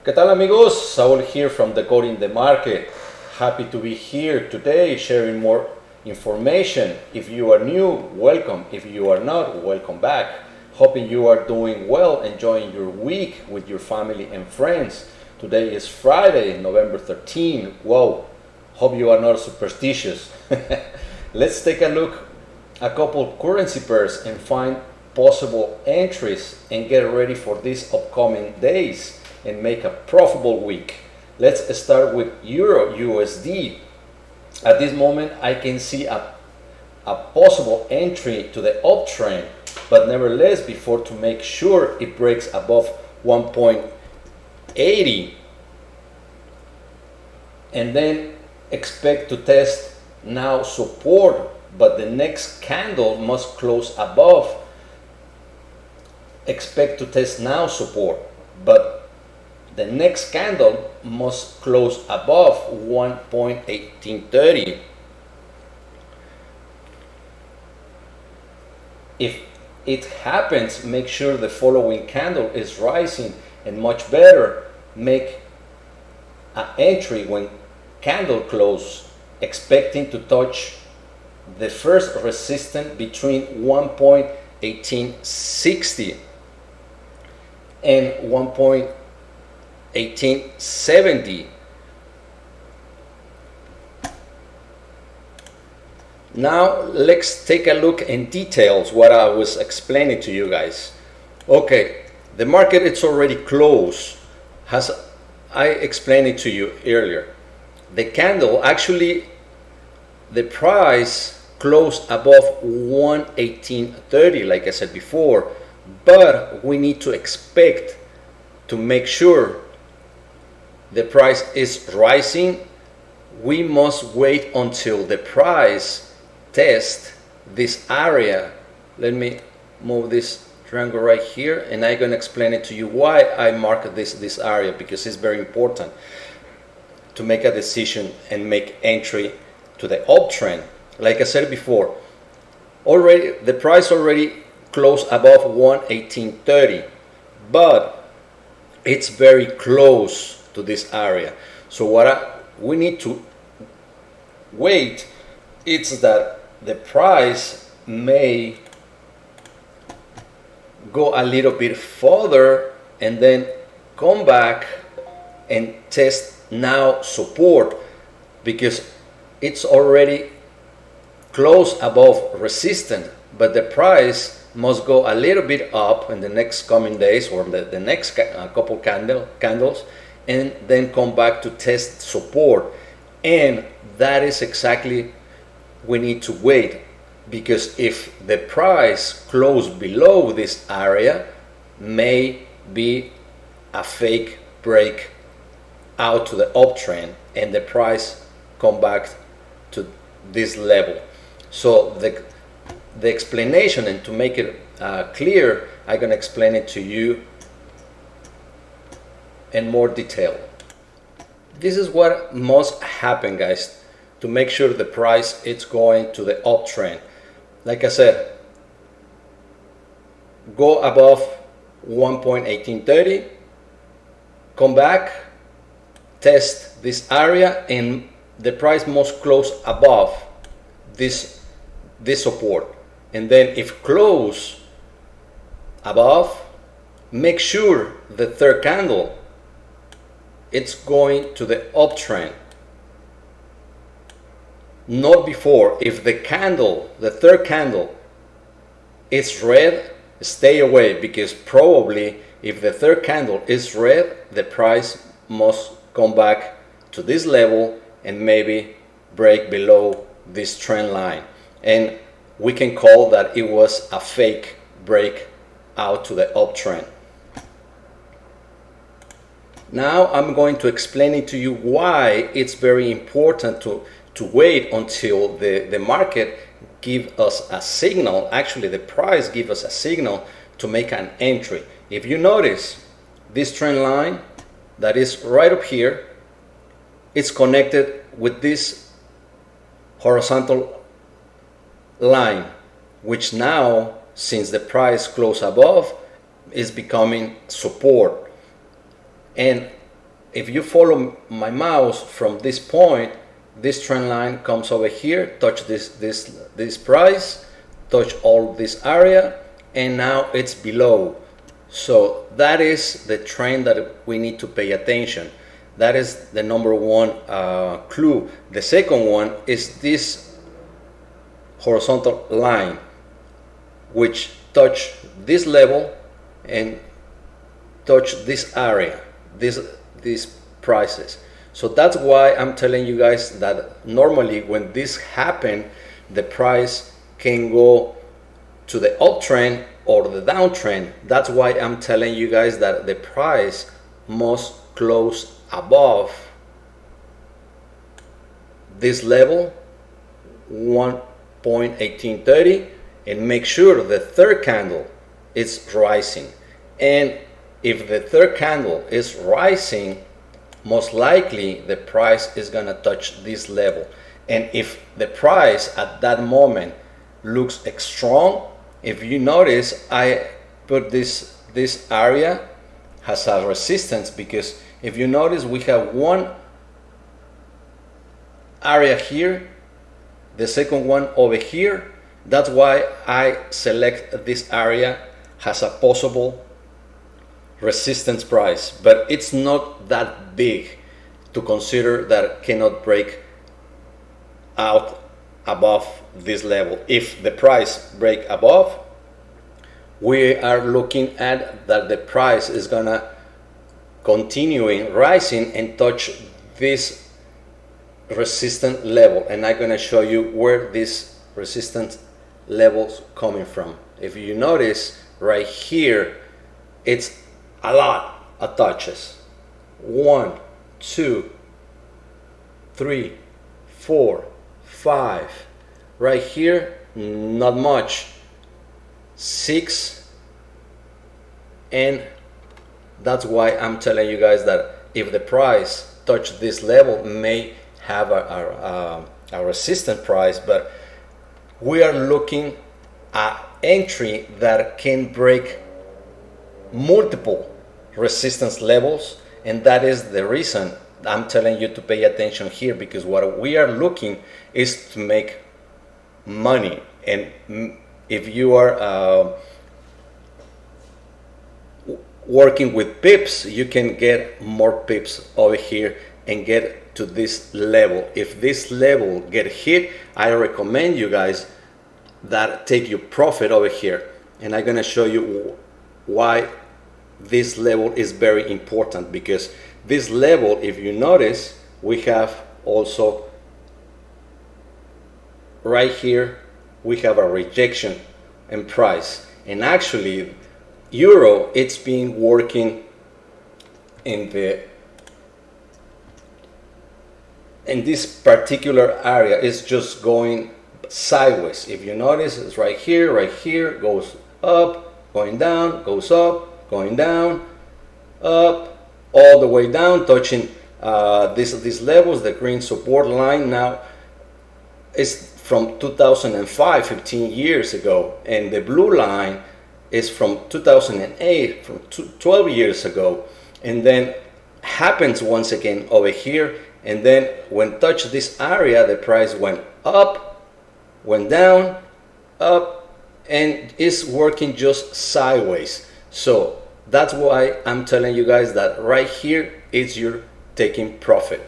¿Qué tal amigos? Saul here from Decoding the Market. Happy to be here today sharing more information. If you are new, welcome. If you are not, welcome back. Hoping you are doing well, enjoying your week with your family and friends. Today is Friday, November 13. Whoa, hope you are not superstitious. Let's take a look at a couple currency pairs and find possible entries and get ready for these upcoming days and make a profitable week. Let's start with EUR-USD. At this moment, I can see a possible entry to the uptrend, but nevertheless, before to make sure it breaks above 1.80 and then expect to test now support, but the next candle must close above. Expect to test now support, but the next candle must close above 1.1830. If it happens, make sure the following candle is rising, and much better, make an entry when candle close, expecting to touch the first resistance between 1.1860 and 1.1870. Now let's take a look in details what I was explaining to you guys. Okay, the market it's already closed, as I explained it to you earlier. The candle, actually the price closed above 11830 like I said before, but we need to expect to make sure the price is rising. We must wait until the price test this area. Let me move this triangle right here, and I'm going to explain it to you why I mark this area, because it's very important to make a decision and make entry to the uptrend. Like I said before, already the price already closed above 11830, but it's very close to this area. So we need to wait, it's that the price may go a little bit further and then come back and test now support, because it's already close above resistance, but the price must go a little bit up in the next coming days, or the next couple candles, and then come back to test support. And that is exactly we need to wait, because if the price close below this area, may be a fake break out to the uptrend and the price come back to this level. So the explanation, and to make it clear, I'm going to explain it to you in more detail. This is what must happen, guys, to make sure the price it's going to the uptrend. Like I said, go above 1.1830, come back, test this area, and the price must close above this support. And then if close above, make sure the third candle it's going to the uptrend, not before. If the third candle is red, stay away, because probably if the third candle is red, the price must come back to this level and maybe break below this trend line, and we can call that it was a fake break out to the uptrend. Now I'm going to explain it to you why it's very important to wait until the market give us a signal. Actually, the price give us a signal to make an entry. If you notice, this trend line that is right up here, it's connected with this horizontal line, which now, since the price closed above, is becoming support. And if you follow my mouse from this point, this trend line comes over here, touch this price, touch all this area, and now it's below. So that is the trend that we need to pay attention. That is the number one clue. The second one is this horizontal line, which touch this level and touch this area, these prices. So that's why I'm telling you guys that normally when this happen, the price can go to the uptrend or the downtrend. That's why I'm telling you guys that the price must close above this level 1.1830 and make sure the third candle is rising. And if the third candle is rising, most likely the price is gonna touch this level. And if the price at that moment looks strong, if you notice, I put this area has a resistance, because if you notice, we have one area here, the second one over here. That's why I select this area as a possible resistance price, but it's not that big to consider that cannot break out above this level. If the price break above, we are looking at that the price is gonna continuing rising and touch this resistance level, and I'm gonna show you where this resistance levels coming from. If you notice right here, it's a lot of touches. 1, 2, 3, 4, 5. Right here, not much. 6, and that's why I'm telling you guys that if the price touch this level, may have a resistance price, but we are looking at entry that can break multiple resistance levels, and that is the reason I'm telling you to pay attention here, because what we are looking is to make money. And if you are working with pips, you can get more pips over here and get to this level. If this level get hit, I recommend you guys that take your profit over here, and I'm gonna show you why this level is very important. Because this level, if you notice, we have also right here, we have a rejection in price, and actually euro, it's been working in this particular area, is just going sideways. If you notice, it's right here, goes up, going down, goes up, going down, up, all the way down, touching these levels. The green support line now is from 2005, 15 years ago, and the blue line is from 2008, from 12 years ago, and then happens once again over here. And then when touch this area, the price went up, went down, up, and is working just sideways. So that's why I'm telling you guys that right here is your taking profit.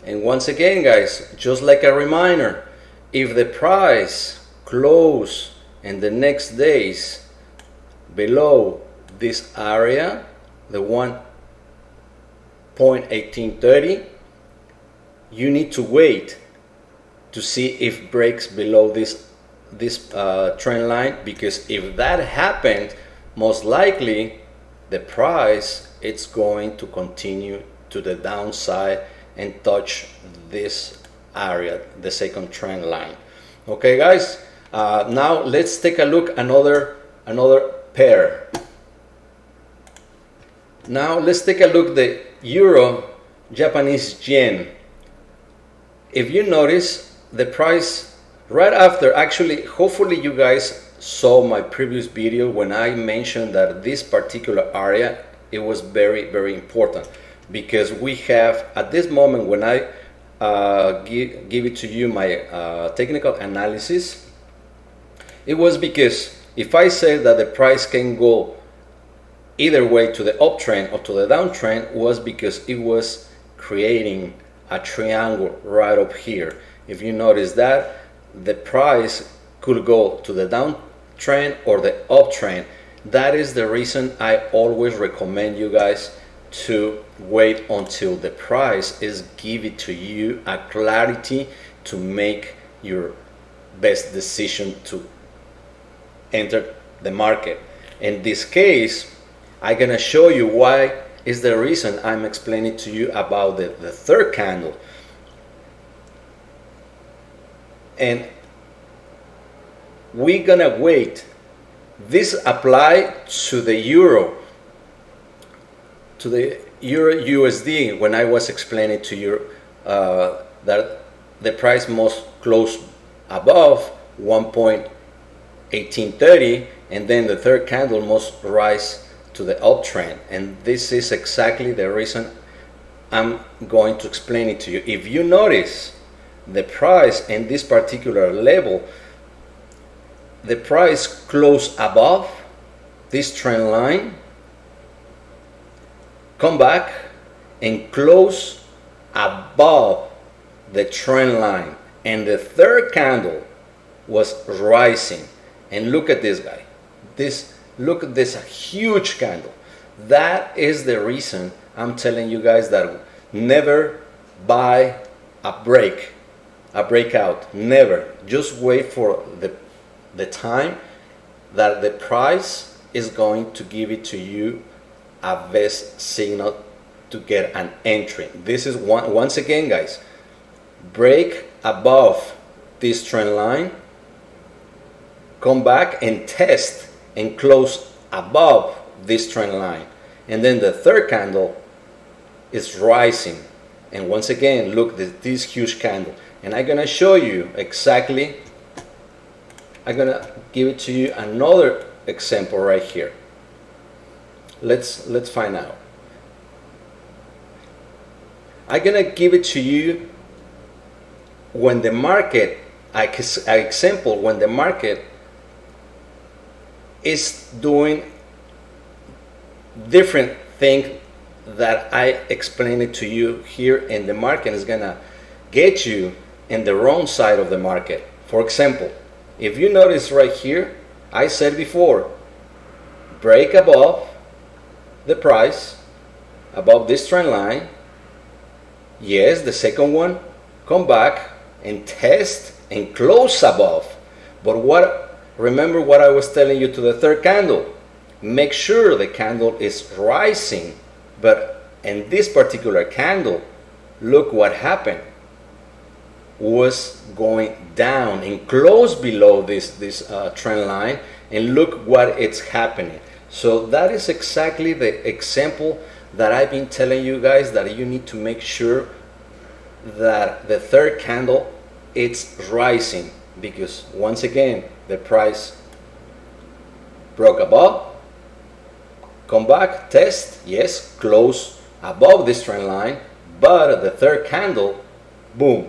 And once again, guys, just like a reminder, if the price close in the next days below this area, the 1.1830, you need to wait to see if breaks below this trend line, because if that happened, most likely the price it's going to continue to the downside and touch this area, the second trend line. Okay, guys, now let's take a look another pair. Now let's take a look the euro Japanese yen. If you notice, the price right after, actually, hopefully you guys saw my previous video when I mentioned that this particular area it was very, very important, because we have, at this moment, when I give it to you, my technical analysis, it was because if I say that the price can go either way, to the uptrend or to the downtrend, was because it was creating a triangle right up here. If you notice that, the price could go to the downtrend or the uptrend. That is the reason I always recommend you guys to wait until the price is given to you a clarity to make your best decision to enter the market. In this case, I'm gonna show you why is the reason I'm explaining to you about the third candle. And we're gonna wait. This apply to the euro, to the euro USD, when I was explaining to you that the price must close above 1.1830, and then the third candle must rise to the uptrend. And this is exactly the reason I'm going to explain it to you. If you notice, the price in this particular level, the price closed above this trend line, come back and close above the trend line, and the third candle was rising. And look at this guy, look at this huge candle. That is the reason I'm telling you guys that never buy a breakout, never. Just wait for the time that the price is going to give it to you a best signal to get an entry. This is once again, guys, break above this trend line, come back and test and close above this trend line, and then the third candle is rising. And once again, look, this huge candle. And I'm gonna show you exactly, I'm gonna give it to you another example right here. Let's find out. I'm gonna give it to you when the market, example, when the market is doing different thing that I explained it to you here, and the market is gonna get you in the wrong side of the market. For example, if you notice right here, I said before, break above the price, above this trend line. Yes, the second one, come back and test and close above. But remember what I was telling you to the third candle. Make sure the candle is rising. But in this particular candle, look what happened. Was going down and close below this trend line, and look what it's happening. So that is exactly the example that I've been telling you guys, that you need to make sure that the third candle it's rising, because once again the price broke above, come back, test, yes, close above this trend line, but the third candle, boom,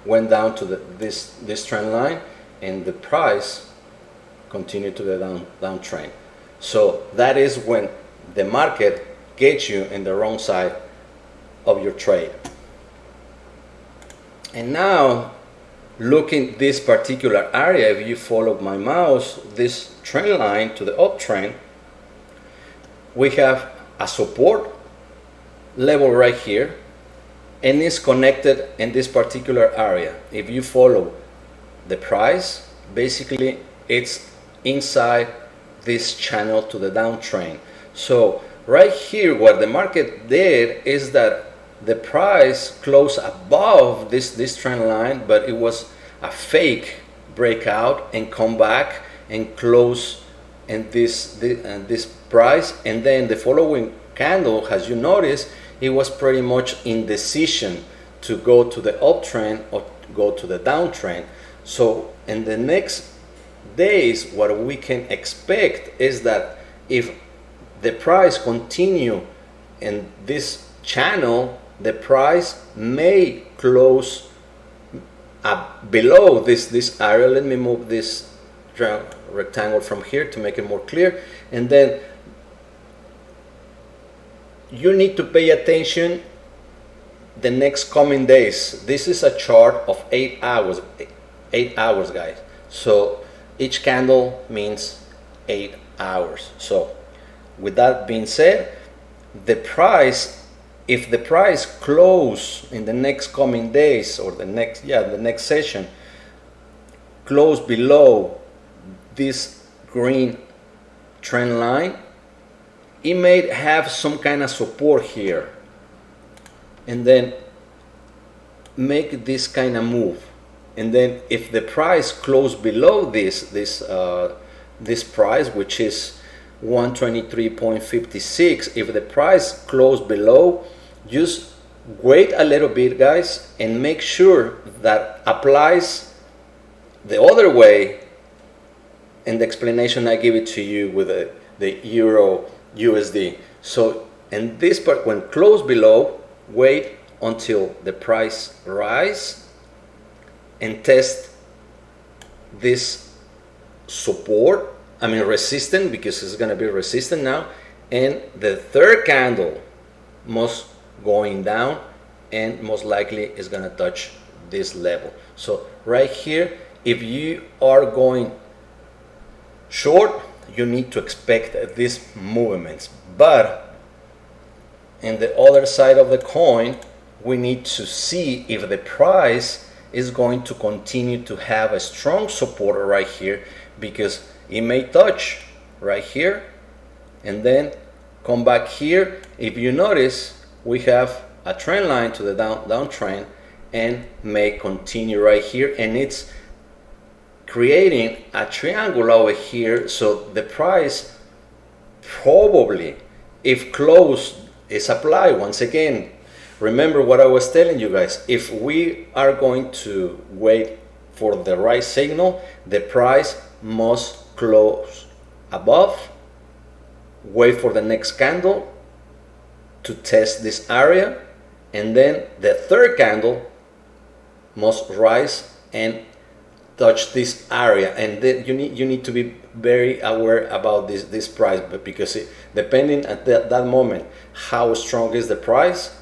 went down to this trend line, and the price continued to the downtrend. So that is when the market gets you in the wrong side of your trade. And now, looking this particular area, if you follow my mouse, this trend line to the uptrend, we have a support level right here, and it's connected in this particular area. If you follow the price, basically it's inside this channel to the downtrend. So right here, what the market did is that the price closed above this trend line, but it was a fake breakout and come back and close in this price. And then the following candle, as you notice, it was pretty much indecision to go to the uptrend or go to the downtrend. So in the next days, what we can expect is that if the price continue in this channel, the price may close up below this area. Let me move this rectangle from here to make it more clear. And then you need to pay attention the next coming days. This is a chart of 8 hours, 8 hours, guys. So each candle means 8 hours. So with that being said, the price, if the price close in the next coming days, or the next session, close below this green trend line, it may have some kind of support here, and then make this kind of move. And then if the price close below this price, which is 123.56, if the price close below, just wait a little bit, guys, and make sure that applies the other way. And the explanation I give it to you with the euro USD. So in this part, when close below, wait until the price rise and test this support, I mean resistant, because it's going to be resistant now, and the third candle must going down and most likely is going to touch this level. So right here, if you are going short, you need to expect these movements. But in the other side of the coin, we need to see if the price is going to continue to have a strong support right here, because it may touch right here and then come back here. If you notice, we have a trend line to the downtrend and may continue right here, and it's creating a triangle over here. So the price probably, if close is applied, once again, remember what I was telling you guys, if we are going to wait for the right signal, the price must close above, wait for the next candle to test this area, and then the third candle must rise and touch this area. And then you need to be very aware about this price, but because depending at that moment how strong is the price,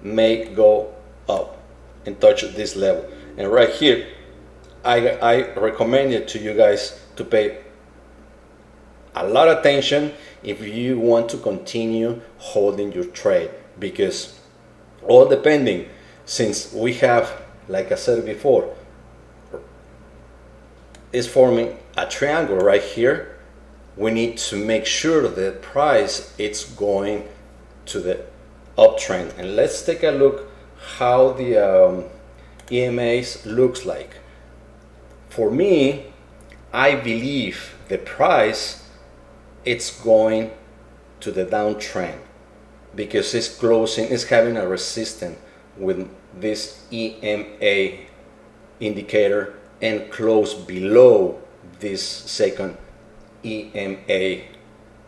may go up and touch this level. And right here, I recommend it to you guys to pay a lot of attention if you want to continue holding your trade, because all depending, since we have, like I said before, is forming a triangle right here, we need to make sure the price it's going to the uptrend. And let's take a look how the EMAs looks like. For me, I believe the price it's going to the downtrend, because it's closing, it's having a resistance with this EMA indicator and close below this second EMA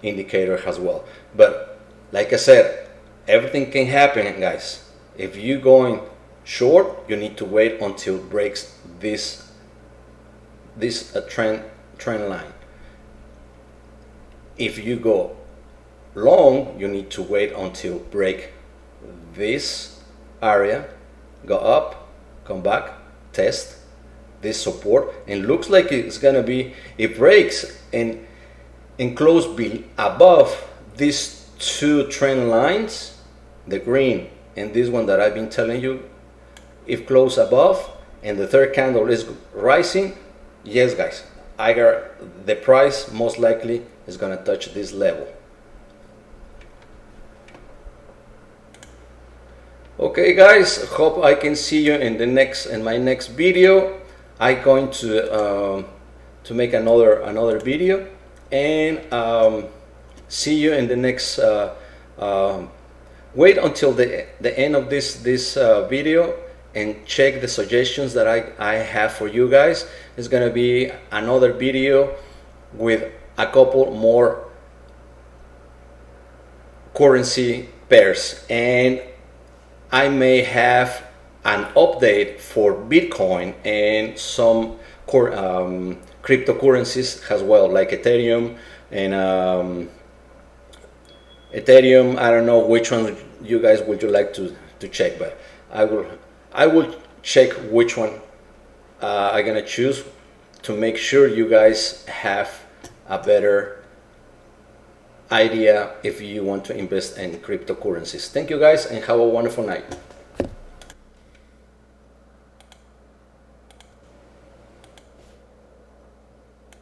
indicator as well. But like I said, everything can happen, guys. If you're going short, you need to wait until it breaks this trend line. If you go long, you need to wait until break this area, go up, come back, test this support, and looks like it's gonna be, it breaks and close above these two trend lines, the green and this one that I've been telling you. If close above and the third candle is rising, yes guys, the price most likely is gonna touch this level. Okay guys, hope I can see you in my next video. I'm going to make another video, and see you in the next wait until the end of this video and check the suggestions that I have for you guys. It's gonna be another video with a couple more currency pairs, and I may have an update for Bitcoin and some cryptocurrencies as well, like Ethereum and Ethereum. I don't know which one you guys would you like to check, but I will check which one I'm gonna choose to make sure you guys have a better idea if you want to invest in cryptocurrencies. Thank you guys and have a wonderful night.